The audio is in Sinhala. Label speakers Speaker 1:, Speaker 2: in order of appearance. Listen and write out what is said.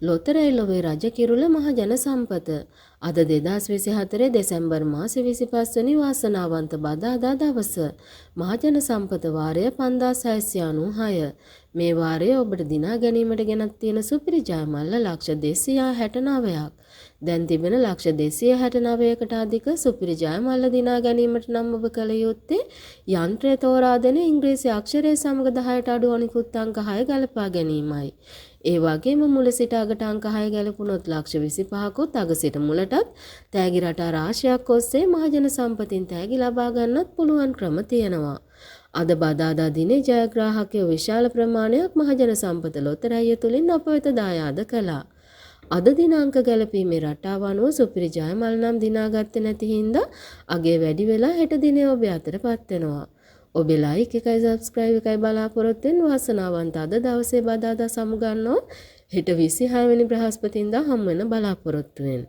Speaker 1: ලොතරැයි ලොවේ රජ කිරුළ මහ ජන සම්පත. අද 2024 දෙසැම්බර් මාසේ 25 වෙනි වාසනාවන්ත බදාදා දවස. මහජන සම්පත වාරය 5696. මේ වාරය ඔබට දිනා ගැනීමට ගෙනත් තියෙන සුපිරි ජයමල්ල ලක්ෂ 269ක්. දැන් තිබෙන ලක්ෂ 269කට අධික සුපිරි ජයමල්ල දිනා ගැනීමට නම් ඔබ කළ යුත්තේ යන්ත්‍රය තෝරා දෙන ඉංග්‍රීසි අක්ෂරය සමග 10ට අඩු අනිකුත් අංක 6 ගලපා ගැනීමයි. ඒ වගේම මුල සිට අගට අංක 6 ගැලපුණොත් ලක්ෂ 25කුත් අග සිට මුලටත් තෑගි රටා රාශියක් ඔස්සේ මහජන සම්පතින් තෑගි ලබා ගන්නත් පුළුවන් ක්‍රම තියෙනවා. අද බදාදා දිනේ ජයග්‍රාහකයෝ විශාල ප්‍රමාණයක් මහජන සම්පත ලොතරැය තුලින් අප වෙත දායාද කළා. අද දිනාංක ගැලපීමේ රටාව අනුව සුපිරි ජයමල් නම් දිනාගත්තේ නැති හින්දා අගේ වැඩි වෙලා හෙට දිනේ ඔබ අතරපත් වෙනවා. ඔබේ ලයික් එකයි සබ්ස්ක්‍රයිබ් එකයි බලාපොරොත්තු වෙන වාසනාවන්ත අද දවසේ බදාදා සමුගන්නෝ හෙට 26 වෙනි බ්‍රහස්පතින්දා හමු වෙන බලාපොරොත්තු වෙන